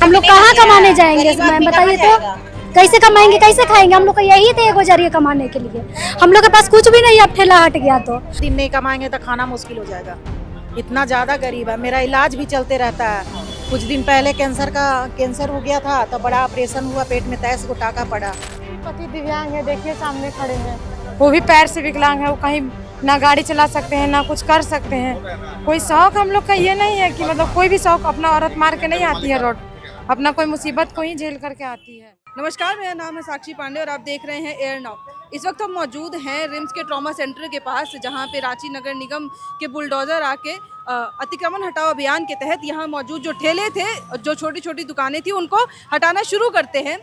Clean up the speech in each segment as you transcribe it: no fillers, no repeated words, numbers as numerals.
हम लोग कहाँ कमाने जाएंगे, बताइए तो कैसे कमाएंगे, कैसे खाएंगे? हम लोग का यही थे एगो जरिए कमाने के लिए। हम लोग के पास कुछ भी नहीं, अब ठेला हट गया तो दिन नहीं कमाएंगे तो खाना मुश्किल हो जाएगा। इतना ज़्यादा गरीब है। मेरा इलाज भी चलते रहता है। कुछ दिन पहले कैंसर हो गया था तो बड़ा ऑपरेशन हुआ, पेट में 23 गो टाका पड़ा। पति दिव्यांग है, देखिए सामने खड़े हैं, वो भी पैर से विकलांग है, वो कहीं ना गाड़ी चला सकते हैं ना कुछ कर सकते हैं। कोई शौक हम लोग का ये नहीं है कि मतलब कोई भी शौक अपना औरत मार के नहीं आती है रोड, अपना कोई मुसीबत को ही झेल करके आती है। नमस्कार, मेरा नाम है साक्षी पांडे और आप देख रहे हैं एयर नाउ। इस वक्त हम मौजूद हैं रिम्स के ट्रॉमा सेंटर के पास, जहां पे रांची नगर निगम के बुलडोजर आके अतिक्रमण हटाओ अभियान के तहत यहाँ मौजूद जो ठेले थे, जो छोटी छोटी दुकानें थी, उनको हटाना शुरू करते हैं।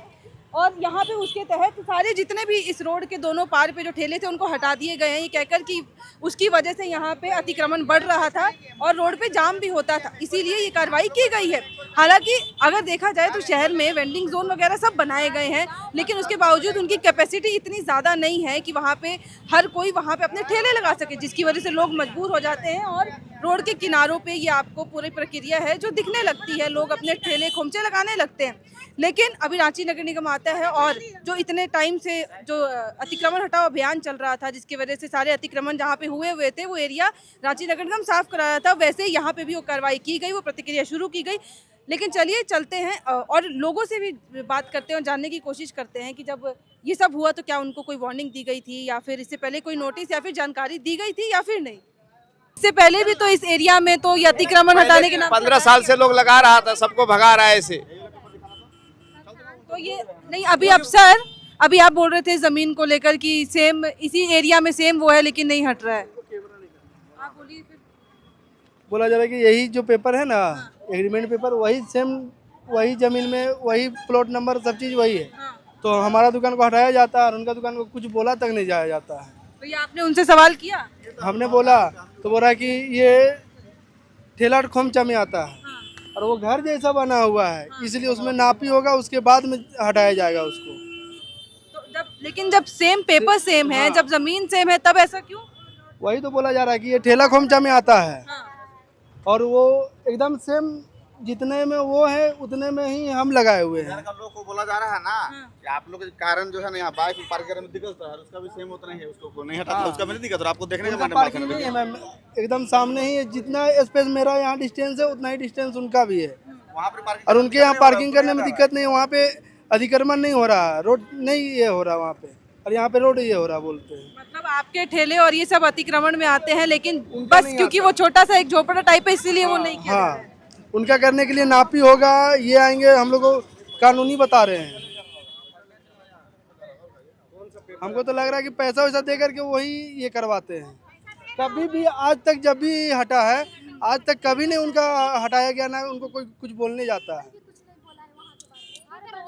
और यहाँ पे उसके तहत सारे जितने भी इस रोड के दोनों पार पे जो ठेले थे उनको हटा दिए गए हैं, ये कहकर कि उसकी वजह से यहाँ पे अतिक्रमण बढ़ रहा था और रोड पे जाम भी होता था, इसीलिए ये कार्रवाई की गई है। हालांकि अगर देखा जाए तो शहर में वेंडिंग जोन वगैरह सब बनाए गए हैं, लेकिन उसके बावजूद उनकी कैपेसिटी इतनी ज़्यादा नहीं है कि वहाँ पे हर कोई वहाँ पे अपने ठेले लगा सके, जिसकी वजह से लोग मजबूर हो जाते हैं। और रोड के किनारों पे ये आपको पूरी प्रक्रिया है जो दिखने लगती है, लोग अपने ठेले खोमचे लगाने लगते हैं। लेकिन अभी रांची नगर निगम आता है और जो इतने टाइम से जो अतिक्रमण हटाओ अभियान चल रहा था, जिसकी वजह से सारे अतिक्रमण जहाँ पे हुए थे वो एरिया रांची नगर निगम साफ कराया था, वैसे यहाँ पे भी वो कार्रवाई की गई, वो प्रतिक्रिया शुरू की गई। लेकिन चलिए चलते हैं और लोगों से भी बात करते हैं और जानने की कोशिश करते हैं कि जब ये सब हुआ तो क्या उनको कोई वार्निंग दी गई थी, या फिर इससे पहले कोई नोटिस या फिर जानकारी दी गई थी, या फिर नहीं। इससे पहले भी तो इस एरिया में तो ये अतिक्रमण हटाने के नाम 15 साल से लोग लगा रहा था, सबको भगा रहा है ऐसे। तो ये नहीं, अभी अब सर अभी आप बोल रहे थे जमीन को लेकर कि सेम इसी एरिया में सेम वो है लेकिन नहीं हट रहा है, आप बोलिए फिर। बोला जा रहा है कि यही जो पेपर है ना, एग्रीमेंट पेपर, वही सेम, वही जमीन में वही प्लॉट नंबर सब चीज़ वही है। तो हमारा दुकान को हटाया जाता है और उनका दुकान को कुछ बोला तक नहीं जाया जाता है। तो ये आपने उनसे सवाल किया? हमने बोला तो बोला कि ये ठेला खोमचा में आता है और वो घर जैसा बना हुआ है, इसलिए उसमें नापी होगा, उसके बाद में हटाया जाएगा उसको। तो लेकिन जब सेम पेपर सेम है, जब जमीन सेम है, तब ऐसा क्यों? वही तो बोला जा रहा है कि ये ठेला खोमचा में आता है और वो एकदम सेम जितने में वो है उतने में ही हम लगाए हुए हैं। लोग को बोला जा रहा है ना कि आप लोग के कारण जो है ना यहाँ बाइक पार्क करने में दिक्कत है, उसका भी सेम उतना ही है, उसको नहीं हटाता, उसका भी नहीं दिक्कत, आपको देखने का पार्किंग नहीं है मैम, एकदम सामने ही है। जितना स्पेस मेरा यहाँ डिस्टेंस है उतना ही डिस्टेंस उनका भी है। वहाँ पे और उनके यहाँ पार्किंग करने में दिक्कत नहीं है, वहाँ पे अधिक्रमण नहीं हो रहा, रोड नहीं ये हो रहा वहाँ पे, और यहाँ पे रोड ये हो रहा बोलते हैं। मतलब आपके ठेले और ये सब अतिक्रमण में आते हैं, लेकिन बस क्योंकि वो छोटा सा एक झोपड़ा टाइप है इसीलिए वो नहीं किया। हाँ, उनका करने के लिए नापी होगा, ये आएंगे, हम लोग को कानूनी बता रहे हैं। हमको तो लग रहा है कि पैसा वैसा दे करके वही ये करवाते हैं। कभी भी आज तक जब भी हटा है, आज तक कभी नहीं उनका हटाया गया, ना उनको कोई कुछ बोलने जाता है।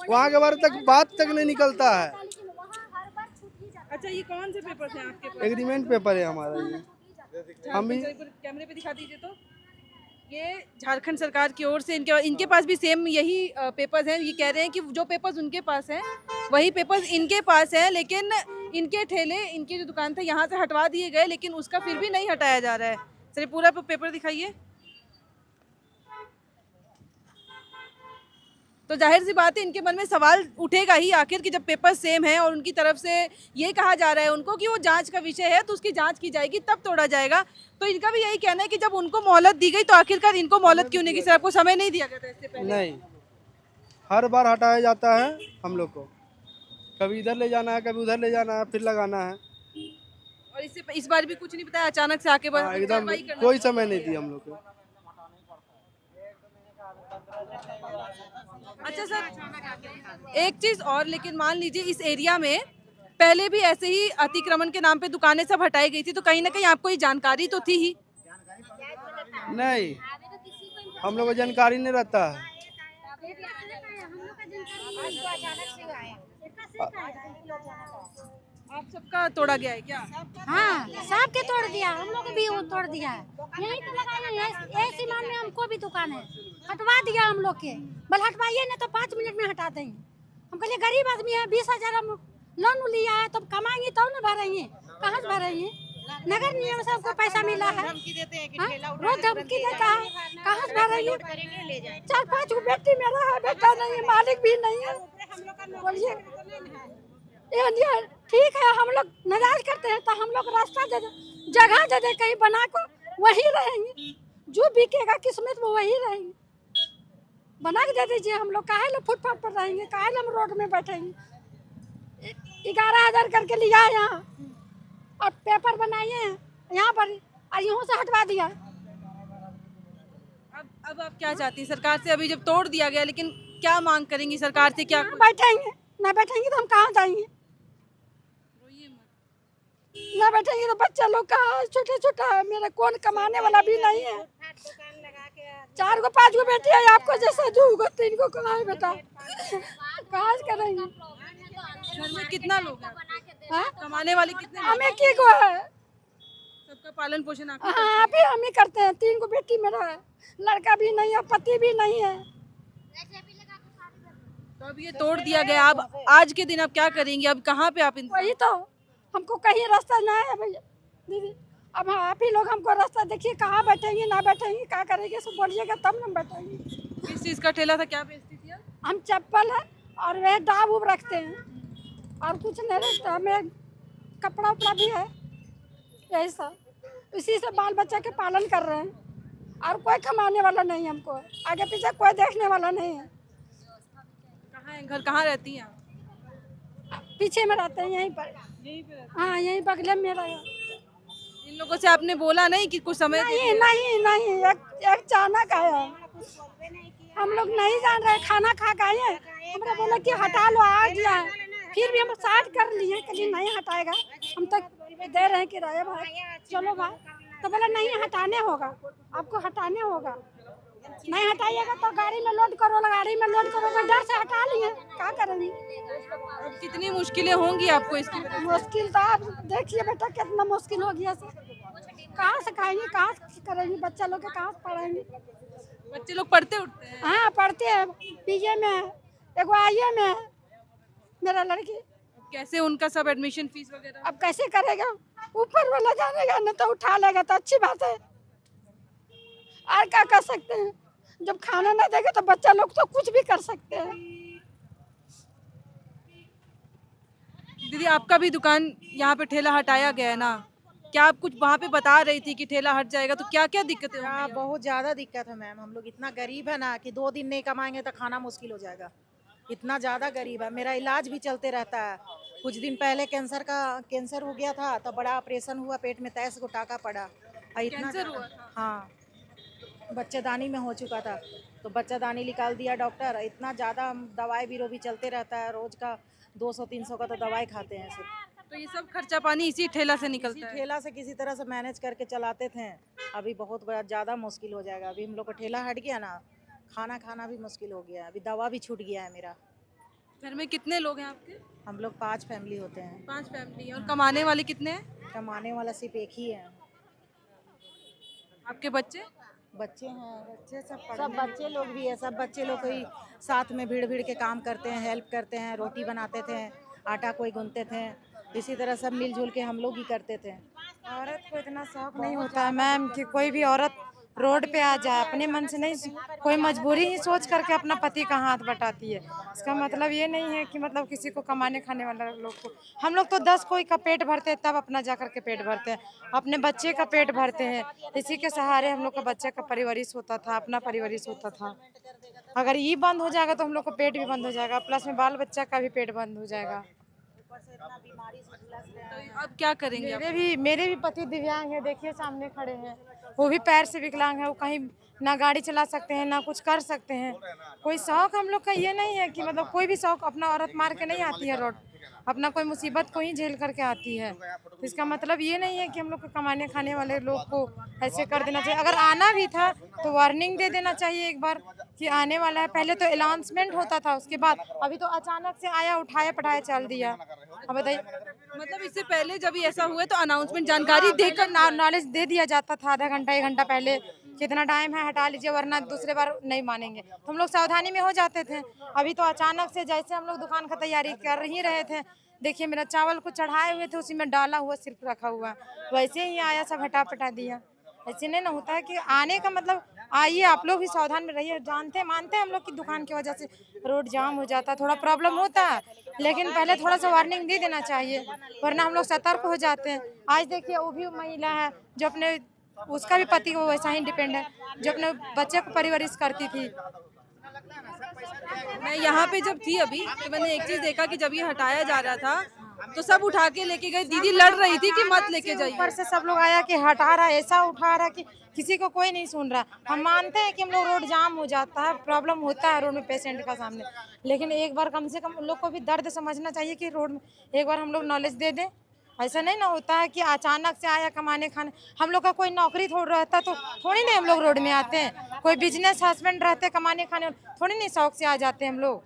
वहाँ के बारे तक बात तक नहीं निकलता है। अच्छा, ये कौन से पेपर हैं आपके पास? एग्रीमेंट पेपर है हमारा ये। हम भी कैमरे पे दिखा दीजिए। तो ये झारखंड सरकार की ओर से इनके पास भी सेम यही पेपर्स हैं। ये कह रहे हैं कि जो पेपर्स उनके पास हैं वही पेपर्स इनके पास हैं, लेकिन इनके ठेले, इनकी जो दुकान था यहाँ से हटवा दिए गए, लेकिन उसका फिर भी नहीं हटाया जा रहा है। चलिए पूरा पेपर दिखाइए। तो जाहिर सी बात है इनके मन में सवाल उठेगा ही आखिर कि जब पेपर सेम है और उनकी तरफ से ये कहा जा रहा है उनको कि वो जांच का विषय है तो उसकी जांच की जाएगी तब तोड़ा जाएगा। तो इनका भी यही कहना है कि जब उनको मोहलत दी गई तो आखिरकार इनको मोहलत क्यों नहीं की? सर आपको समय नहीं दिया गया था इससे पहले? नहीं, हर बार हटाया जाता है हम लोग को, कभी इधर ले जाना है, कभी उधर ले जाना है, फिर लगाना है। और इससे इस बार भी कुछ नहीं बताया, अचानक से आके बस एकदम कोई समय नहीं दिया हम लोग को। अच्छा सर, एक चीज और, लेकिन मान लीजिए इस एरिया में पहले भी ऐसे ही अतिक्रमण के नाम पे दुकानें सब हटाई गई थी, तो कहीं ना कहीं आपको ये जानकारी तो थी ही? नहीं, हम लोग को जानकारी नहीं रहता है। आप सबका तोड़ा गया है क्या? हाँ, सबके तोड़ दिया, हम लोग भी वो तोड़ दिया है। यही तो लगाया, ऐसी मान में हमको भी दुकान है, हटवा दिया हम लोग के। बल हटवाइए नहीं तो 5 मिनट में हटा देंगे। हम कहलिए गरीब आदमी है, 20,000 हम लोन लिया है, तो कमाएंगे तो न भरेंगे, कहाँ से भरेंगे? नगर निगम से हमको पैसा मिला है। धमकी देते हैं कि हाँ? ठेला रोज धमकी देता है। कहाँ से भरेंगे? 4-5 बेटी मेरा है, बेटा नहीं है, मालिक भी नहीं है। बोलिए ये ठीक है, हम लोग नाराज करते हैं तो हम लोग रास्ता दे दे, जगह दे दे कहीं बना को, वहीं रहेंगे। जो बिकेगा किस्मत में वही रहेंगे। बना के दे दीजिए, हम लोग काहे लोग फुटपाथ पर रहेंगे, काहे लोग हम रोड में बैठेंगे। 11,000 करके लिया है यहाँ और पेपर बनाइए हैं यहाँ पर और यूँ से हटवा दिया। अब आप क्या चाहती हैं सरकार से? अभी जब तोड़ दिया गया, लेकिन क्या मांग करेंगी सरकार से? क्या ना बैठेंगे तो हम कहाँ जाएंगे? ना बैठेंगे तो बच्चा लोग कहाँ, छोटे छोटा है, मेरा कौन कमाने वाला भी नहीं है। 4 गो 5 गो बेटी है, आपको जैसा 2 गो 3 गो कहाँ है बेटा? कहाँ से करेंगे? घर में कितना लोग हैं? हाँ? कमाने वाले कितने लोग? हमें की गो है? सबका पालन पोषण आप हाँ, अभी हम ही करते हैं। 3 गो बेटी मेरा है, लड़का भी नहीं है, पति भी नहीं है। तो अब ये तोड़ दिया गया, अब आज के दिन आप क्या करेंगी? अब कहाँ पे आप वही तो, हमको कहीं रास्ता ना है भैया दीदी। अब आप ही लोग हमको रास्ता देखिए, कहाँ बैठेंगे ना बैठेंगे, क्या करेंगे, सब बोलिएगा तब ना बैठेंगे। किस चीज़ का ठेला था, क्या बेचती थी आप? हम चप्पल है और वह डाब उब रखते हैं और कुछ नहीं रखता। हमें कपड़ा उपड़ा भी है, यही सब, इसी से बाल बच्चा के पालन कर रहे हैं। और कोई कमाने वाला नहीं है, हमको आगे पीछे कोई देखने वाला नहीं है। कहाँ है घर? कहाँ रहती हैं आप? पीछे में रहते हैं, यहीं पर। हाँ, यहीं बगल में मेरा है। इन लोगों से आपने बोला नहीं कि कुछ समय नहीं नहीं नहीं, एक अचानक आया, हम लोग नहीं जान रहे, खाना खा के आए हैं, हमने बोला कि हटा लो, आ गया है। फिर भी हम साथ कर लिए, कभी नहीं हटाएगा, हम तक दे रहे हैं किराया भाई, चलो भाई। तो बोला नहीं हटाने होगा, आपको हटाने होगा, नहीं हटाइएगा तो गाड़ी में लोड करो, गाड़ी में लोड करो, तो डर से हटा लिए, क्या करेंगे? अब कितनी मुश्किलें होंगी आपको इसकी वजह से? मुश्किल तो आप देखिए बेटा, कितना मुश्किल हो गया। कहाँ से खाएंगे, कहाँ से करेंगे, बच्चा लोग के कहाँ से पढ़ाएंगे? बच्चे लोग पढ़ते उठते हैं? हाँ, पढ़ते हैं, बीए में है, एगो आईए में है मेरा लड़की। कैसे उनका सब एडमिशन फीस वगैरह? अब कैसे करेगा? ऊपर वाला जानेगा, न तो उठा लेगा तो अच्छी बात है, और क्या कर सकते हैं? जब खाना ना देगा तो बच्चा लोग तो कुछ भी कर सकते हैं। दीदी, आपका भी दुकान यहाँ पे ठेला हटाया गया है ना, क्या आप कुछ वहाँ पे बता रही थी कि ठेला हट जाएगा, तो क्या क्या दिक्कतें होंगी? हाँ, बहुत ज़्यादा दिक्कत है मैम। हम लोग इतना गरीब है ना कि 2 दिन नहीं कमाएंगे तो खाना मुश्किल हो जाएगा। इतना ज़्यादा गरीब है, मेरा इलाज भी चलते रहता है। कुछ दिन पहले कैंसर हो गया था, तो बड़ा ऑपरेशन हुआ, पेट में 23 गो टाका पड़ा। कैंसर हुआ था? हाँ, बच्चेदानी में हो चुका था, तो बच्चेदानी निकाल दिया डॉक्टर। इतना ज़्यादा दवाई बीरो भी चलते रहता है, रोज का 200-300 का तो दवाई खाते हैं सब। तो ये सब खर्चा पानी इसी ठेला से निकलता है? ठेला से किसी तरह से मैनेज करके चलाते थे। अभी बहुत ज़्यादा मुश्किल हो जाएगा। अभी हम लोग का ठेला हट गया ना, खाना खाना भी मुश्किल हो गया। अभी दवा भी छूट गया है मेरा। घर में कितने लोग हैं आपके? हम लोग 5 फैमिली होते हैं। 5 फैमिली। और कमाने वाले कितने हैं? कमाने वाला सिर्फ एक ही है। आपके बच्चे? बच्चे हैं, बच्चे सब बच्चे लोग भी है, सब बच्चे लोग ही साथ में भीड़ के काम करते हैं, हेल्प करते हैं, रोटी बनाते थे, आटा कोई गूंथते थे, इसी तरह सब मिलजुल के हम लोग ही करते थे। औरत को इतना शौक नहीं होता है मैम कि कोई भी औरत रोड पे आ जाए, अपने मन से नहीं, कोई मजबूरी ही सोच करके अपना पति का हाथ बटाती है। इसका मतलब ये नहीं है कि मतलब किसी को कमाने खाने वाला लोग को, हम लोग तो 10 कोई का पेट भरते हैं तब अपना जा करके पेट भरते हैं, अपने बच्चे का पेट भरते हैं। इसी के सहारे हम लोग का बच्चे का परवरिश होता था, अपना परवरिश होता था। अगर ये बंद हो जाएगा तो हम लोग का पेट भी बंद हो जाएगा, प्लस में बाल बच्चा का भी पेट बंद हो जाएगा। तो अब क्या करेंगे आप? मेरे भी पति दिव्यांग है, देखिए सामने खड़े हैं, वो भी पैर से विकलांग है, वो कहीं ना गाड़ी चला सकते हैं ना कुछ कर सकते हैं। कोई शौक हम लोग का ये नहीं है कि मतलब कोई भी शौक अपना औरत मार के नहीं आती है रोड, अपना कोई मुसीबत को ही झेल करके आती है। तो इसका मतलब ये नहीं है कि हम लोग को कमाने खाने वाले लोग को ऐसे कर देना चाहिए। अगर आना भी था तो वार्निंग दे देना चाहिए एक बार कि आने वाला है। पहले तो अनाउंसमेंट होता था, उसके बाद अभी तो अचानक से आया, उठाया पठाया चल दिया। अब बताइए, मतलब इससे पहले जब ये ऐसा हुआ तो अनाउंसमेंट जानकारी देकर नॉलेज दे दिया जाता था आधा घंटा 1 घंटा पहले, कितना टाइम है हटा लीजिए वरना दूसरे बार नहीं मानेंगे, तो हम लोग सावधानी में हो जाते थे। अभी तो अचानक से जैसे हम लोग दुकान का तैयारी कर ही रहे थे, देखिए मेरा चावल को चढ़ाए हुए थे, उसी में डाला हुआ सिर्फ रखा हुआ, वैसे ही आया सब हटा पटा दिया। ऐसे नहीं ना होता है कि आने का मतलब आइए, आप लोग भी सावधान में रहिए। जानते मानते हैं हम लोग की दुकान की वजह से रोड जाम हो जाता है, थोड़ा प्रॉब्लम होता है, लेकिन पहले थोड़ा सा वार्निंग दे देना चाहिए, वरना हम लोग सतर्क हो जाते हैं। आज देखिए वो भी महिला है जो अपने, उसका भी पति वो वैसा ही डिपेंड है, जो अपने बच्चे को परवरिश करती थी। मैं यहाँ पे जब थी अभी तो मैंने एक चीज देखा कि जब ये हटाया जा रहा था तो सब उठा के लेके गए। दीदी लड़ रही थी कि मत लेके जाइए। ऊपर से सब लोग आया कि हटा रहा है, ऐसा उठा रहा है कि किसी को कोई नहीं सुन रहा। हम मानते हैं कि हम लोग रोड जाम हो जाता है, प्रॉब्लम होता है रोड में पेशेंट का सामने, लेकिन एक बार कम से कम उन लोग को भी दर्द समझना चाहिए कि रोड में एक बार हम लोग नॉलेज दे दें। ऐसा नहीं ना होता है कि अचानक से आया कमाने खाने। हम लोग का कोई नौकरी थोड़ा रहता तो थोड़ी नहीं हम लोग रोड में आते हैं, कोई बिजनेस हस्बैंड रहते कमाने खाने, थोड़ी नहीं शौक से आ जाते हम लोग।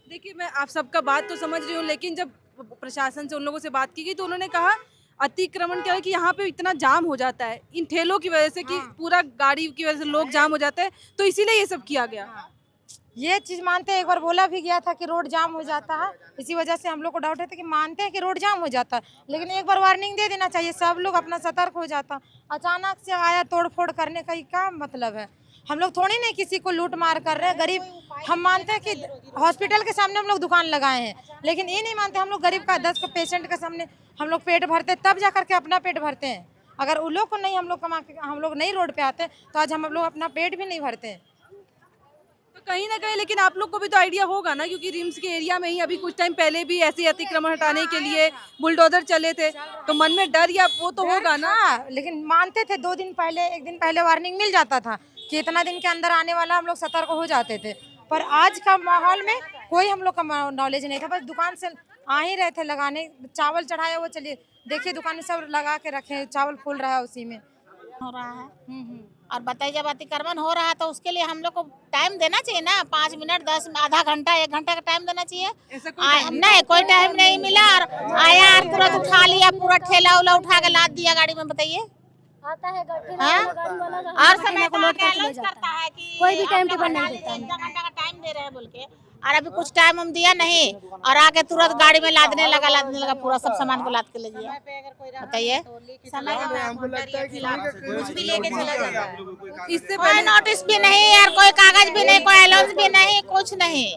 देखिए मैं आप सबका बात तो समझ रही हूँ, लेकिन जब प्रशासन से उन लोगों से बात की गई तो उन्होंने कहा अतिक्रमण क्या है कि यहाँ पे इतना जाम हो जाता है इन ठेलों की वजह से कि पूरा गाड़ी की वजह से लोग जाम हो जाते हैं, तो इसीलिए ये सब किया गया। ये चीज मानते हैं, एक बार बोला भी गया था कि रोड जाम हो जाता है, इसी वजह से हम लोग को डाउट है कि मानते हैं कि रोड जाम हो जाता है, लेकिन एक बार वार्निंग दे देना चाहिए, सब लोग अपना सतर्क हो जाता। अचानक से आया तोड़ फोड़ करने का क्या मतलब है? हम लोग थोड़ी नहीं किसी को लूट मार कर रहे हैं। गरीब, हम मानते हैं कि हॉस्पिटल के सामने हम लोग दुकान लगाए हैं, लेकिन ये नहीं मानते हम लोग गरीब का 10 पेशेंट के सामने हम लोग पेट भरते, तब जा करके अपना पेट भरते हैं। अगर उन लोग को नहीं हम लोग कमा के हम लोग नहीं रोड पे आते तो आज हम लोग अपना पेट भी नहीं भरते हैं। तो कहीं ना कहीं लेकिन आप लोग को भी तो आइडिया होगा ना, क्योंकि रिम्स के एरिया में ही अभी कुछ टाइम पहले भी ऐसे अतिक्रमण हटाने के लिए बुलडोजर चले थे, तो मन में डर या वो तो होगा ना। लेकिन मानते थे 2 दिन पहले, 1 दिन पहले वार्निंग मिल जाता था कि इतना दिन के अंदर आने वाला, हम लोग सतर्क हो जाते थे। पर आज का माहौल में कोई हम लोग का नॉलेज नहीं था, बस दुकान से आ ही रहे थे लगाने, चावल चढ़ाया वो चलिए देखिए दुकान में सब लगा के रखे, चावल फूल रहा है उसी में हो रहा है। और बताइए जब अतिक्रमण हो रहा है तो उसके लिए हम लोग को टाइम देना चाहिए ना, 5 मिनट 10 आधा घंटा 1 घंटा का टाइम देना चाहिए। नहीं कोई टाइम नहीं मिला, और आया और तुरंत उठा लिया, पूरा ठेला उला उठा के लाद दिया गाड़ी में। बताइए आता है और समय को लॉस करता है कि कोई भी टाइम टेबल नहीं देता है। 1 घंटा का टाइम दे रहे हैं बोल के, और अभी कुछ टाइम हम दिया नहीं और आके तुरंत गाड़ी में लादने लगा पूरा सब सामान को लाद के ले गया। बताइए समय हमको लगता है कि कुछ भी लेके चला जाता है, इससे कोई नोटिस भी नहीं यार, कोई कागज भी नहीं, कोई अलाउंस भी नहीं, कुछ नहीं।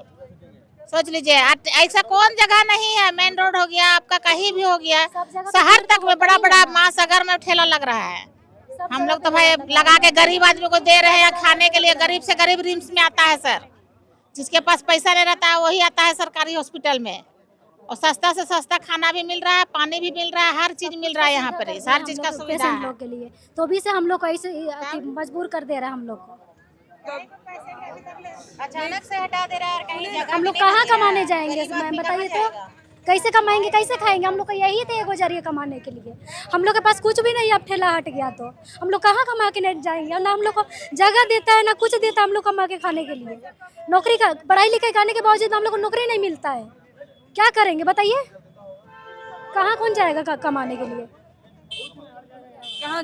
सोच लीजिए ऐसा कौन जगह नहीं है, मेन रोड हो गया आपका, कहीं भी हो गया, शहर तक में बड़ा बड़ा महासागर में ठेला लग रहा है। हम लोग तो भाई लगा के गरीब आदमी को दे रहे हैं खाने के लिए, गरीब से गरीब रिम्स में आता है सर, जिसके पास पैसा नहीं रहता है वही आता है सरकारी हॉस्पिटल में, और सस्ता से सस्ता खाना भी मिल रहा है, पानी भी मिल रहा है, हर चीज मिल रहा है यहाँ पर, हर चीज का सुविधा पेशेंट है। लोग के लिए तो भी से हम लोग को ऐसे मजबूर कर दे रहा है हम लोग को। अचानक से हटा दे रहा है, कहीं जगह हम लोग कहाँ कमाने जाएंगे मैम बताइए तो, कैसे कमाएंगे, कैसे खाएंगे? हम लोग का यही थे एगो जरिए कमाने के लिए, हम लोग के पास कुछ भी नहीं, अब ठेला हट गया तो हम लोग कहाँ कमा के नहीं जाएंगे? ना हम लोग को जगह देता है ना कुछ देता है हम लोग कमा के खाने के लिए। नौकरी का पढ़ाई लिखाई करने के बावजूद हम लोग को नौकरी नहीं मिलता है, क्या करेंगे बताइए? कहाँ कौन जाएगा कमाने के लिए?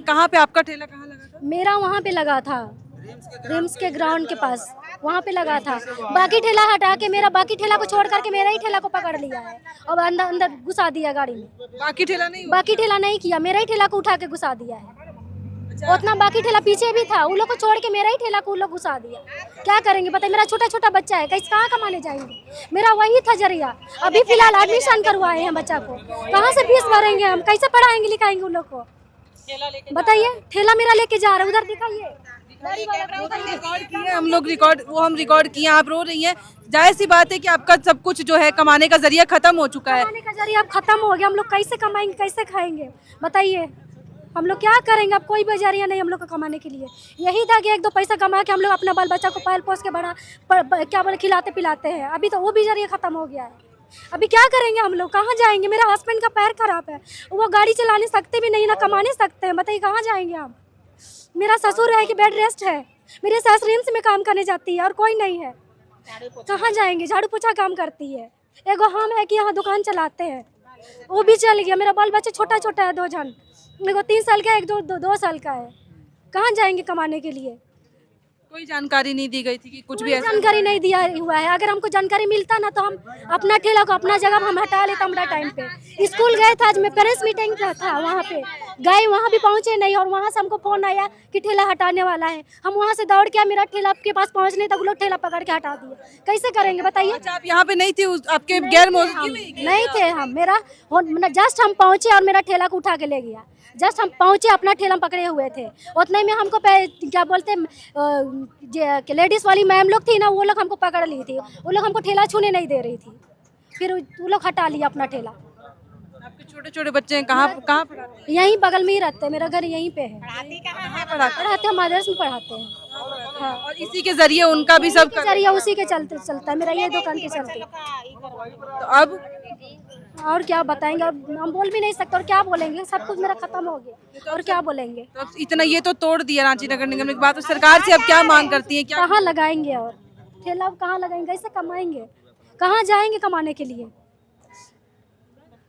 कहाँ पे आपका ठेला कहाँ लगा था? मेरा वहाँ पे लगा था, रिम्स के ग्राउंड के पास, वहाँ पे लगा था। बाकी ठेला हटा के मेरा, बाकी ठेला को छोड़ करके मेरा ही ठेला को पकड़ लिया है और अंदर घुसा दिया गाड़ी में। बाकी ठेला नहीं हुआ? बाकी ठेला नहीं किया, मेरा ही ठेला को उठा के घुसा दिया है। उतना बाकी ठेला पीछे भी था, उन लोग को छोड़ के मेरा ही ठेला को उन लोग घुसा दिया। क्या करेंगे बताइए? मेरा छोटा छोटा बच्चा है, कैसे कहाँ कमाने जाएंगे? मेरा वही था जरिया। अभी फिलहाल एडमिशन करवाए हैं बच्चा को, कहाँ से फीस भरेंगे हम? कैसे पढ़ाएंगे लिखाएंगे उन लोग को? बताइए, ठेला मेरा लेके जा रहा है, उधर दिखाइए। हम लोग रिकॉर्ड किए, आप रो रही हैं, जाहिर सी बात है कि आपका सब कुछ जो है कमाने का जरिया खत्म हो चुका है। कमाने का जरिया अब खत्म हो गया, हम लोग कैसे कमाएंगे, कैसे खाएंगे बताइए? हम लोग क्या करेंगे? अब कोई भी जरिया नहीं हम लोग को कमाने के लिए। यही था कि 1-2 पैसा कमा के हम लोग अपना बाल बच्चा को पाल पोस के बड़ा क्या बोले खिलाते पिलाते हैं। अभी तो वो भी जरिया खत्म हो गया है। अभी क्या करेंगे हम लोग? कहाँ जाएंगे? मेरा हस्बैंड का पैर खराब है, वो गाड़ी चला नहीं सकते भी नहीं, ना कमा नहीं सकते हैं। बताइए कहाँ जाएंगे हम? मेरा ससुर है कि बेड रेस्ट है, मेरे सास रिम्स में काम करने जाती है और कोई नहीं है, कहाँ जाएंगे? झाड़ू पोछा काम करती है। एगो हम है कि यहाँ दुकान चलाते हैं, वो भी चल गया। मेरा बाल बच्चा छोटा छोटा है, 2 जन, एगो 3 साल का है, एक 2 साल का है। कहाँ जाएंगे कमाने के लिए? कोई जानकारी नहीं दी गई थी कि कुछ भी कोई ऐसा जानकारी नहीं दिया हुआ है। अगर हमको जानकारी मिलता ना तो हम अपना ठेला को अपना जगह हम हटा लेते हमारा टाइम पे। स्कूल गए थे आज, मैं पेरेंट्स मीटिंग था वहाँ पे गए, वहाँ भी पहुँचे नहीं और वहाँ से हमको फोन आया कि ठेला हटाने वाला है। हम वहाँ से दौड़ के मेरा ठेला आपके पास पहुँचने तक वो लोग ठेला पकड़ के हटा दिए। कैसे करेंगे बताइए? अच्छा, आप यहाँ पे नहीं थी आपके गैर मौजूदगी में? नहीं थे हम, मेरा जस्ट हम पहुँचे और मेरा ठेला को उठा के ले गया। जस्ट हम पहुँचे, अपना ठेला पकड़े हुए थे, उतने में हमको क्या बोलते लेडीज़ वाली मैम लोग थी ना, वो लोग हमको पकड़ ली थी। वो लोग हमको ठेला छूने नहीं दे रही थी, फिर वो लोग हटा लिया अपना ठेला। आपके छोटे छोटे बच्चे हैं, कहाँ कहाँ पढ़ाते हैं? यहीं बगल में ही रहते हैं, मेरा घर यहीं पे है। पढ़ाते हैं, मदरसे में पढ़ाते हैं। हाँ, और इसी के जरिए उनका भी सब जरिए उसी के चलते चलता है, मेरा ये दुकान के चलते। तो अब और क्या बताएंगे, और हम बोल भी नहीं सकते, और क्या बोलेंगे, सब कुछ मेरा खत्म हो गया, और क्या बोलेंगे? तो अब इतना ये तो तोड़ दिया रांची नगर निगम ने। एक बात तो सरकार से अब क्या मांग करती है? क्या कहाँ लगाएंगे, और ठेला कहाँ लगाएंगे, कैसे कमाएंगे, कहाँ जाएंगे कमाने के लिए?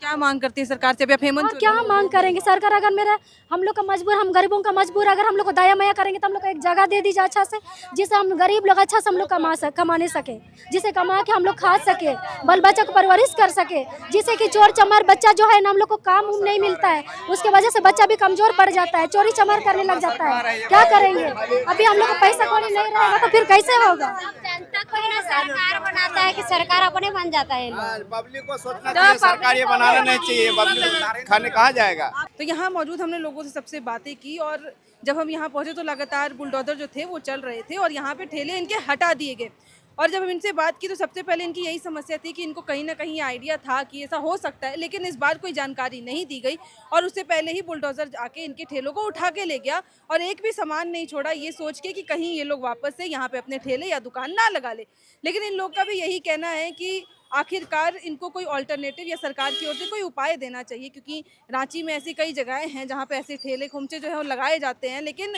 क्या मांग करती है सरकार से? अभी आप हेमंत हाँ, क्या मांग करेंगे? सरकार अगर मेरा हम लोग का मजबूर, हम गरीबों का मजबूर, अगर हम लोग को दया माया करेंगे तो हम लोग को एक जगह दे दीजिए अच्छा से, जिससे हम गरीब लोग अच्छा से हम लोग कमाने सके, जिसे कमा के हम लोग खा सके, बाल बच्चा को परवरिश कर सके, जिससे कि चोर चमार बच्चा जो है ना, हम लोग को काम उम नहीं मिलता है, उसके वजह से बच्चा भी कमजोर पड़ जाता है, चोरी चमार करने लग जाता है। क्या करेंगे? अभी हम लोग को पैसा कौड़ी नहीं रहेगा तो फिर कैसे होगा? जनता को ही ना सरकार बनाता है कि सरकार अपने बन जाता है। पब्लिक को सोचना चाहिए, सरकार ये बनाना नहीं चाहिए, पब्लिक खाने कहाँ जाएगा। तो यहाँ मौजूद हमने लोगों से सबसे बातें की, और जब हम यहाँ पहुँचे तो लगातार बुलडोजर जो थे वो चल रहे थे और यहाँ पे ठेले इनके हटा दिए गए। और जब हम इनसे बात की तो सबसे पहले इनकी यही समस्या थी कि इनको कहीं ना कहीं आइडिया था कि ऐसा हो सकता है, लेकिन इस बार कोई जानकारी नहीं दी गई और उससे पहले ही बुलडोजर आके इनके ठेलों को उठा के ले गया और एक भी सामान नहीं छोड़ा, ये सोच के कि कहीं ये लोग वापस से यहाँ पे अपने ठेले या दुकान ना लगा ले। लेकिन इन लोग का भी यही कहना है कि आखिरकार इनको कोई ऑल्टरनेटिव या सरकार की ओर से कोई उपाय देना चाहिए, क्योंकि रांची में ऐसी कई जगहें हैं जहाँ पे ऐसे ठेले खुमचे जो है वो लगाए जाते हैं, लेकिन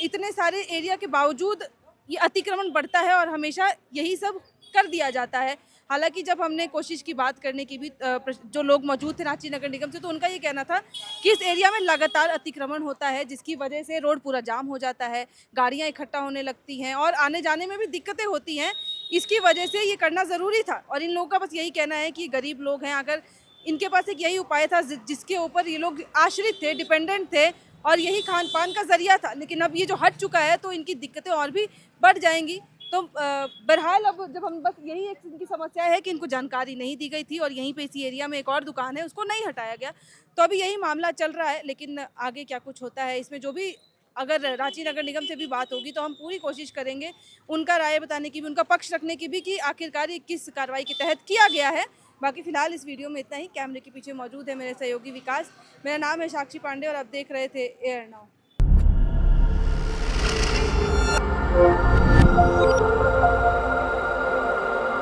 इतने सारे एरिया के बावजूद ये अतिक्रमण बढ़ता है और हमेशा यही सब कर दिया जाता है। हालांकि जब हमने कोशिश की बात करने की भी जो लोग मौजूद थे रांची नगर निगम से, तो उनका ये कहना था कि इस एरिया में लगातार अतिक्रमण होता है, जिसकी वजह से रोड पूरा जाम हो जाता है, गाड़ियां इकट्ठा होने लगती हैं और आने जाने में भी दिक्कतें होती हैं। इसकी वजह से ये करना ज़रूरी था और इन लोगों का बस यही कहना है कि गरीब लोग हैं, अगर इनके पास एक यही उपाय था जिसके ऊपर ये लोग आश्रित थे, डिपेंडेंट थे और यही खान पान का जरिया था, लेकिन अब ये जो हट चुका है तो इनकी दिक्कतें और भी बढ़ जाएंगी। तो बहरहाल अब जब हम बस यही एक इनकी समस्या है कि इनको जानकारी नहीं दी गई थी और यहीं पे इसी एरिया में एक और दुकान है, उसको नहीं हटाया गया, तो अभी यही मामला चल रहा है। लेकिन आगे क्या कुछ होता है इसमें, जो भी अगर रांची नगर निगम से भी बात होगी तो हम पूरी कोशिश करेंगे उनका राय बताने की भी, उनका पक्ष रखने की भी कि आखिरकार ये किस कार्रवाई के तहत किया गया है। बाकी फिलहाल इस वीडियो में इतना ही। कैमरे के पीछे मौजूद है मेरे सहयोगी विकास, मेरा नाम है साक्षी पांडे और आप देख रहे थे एयर नाउ।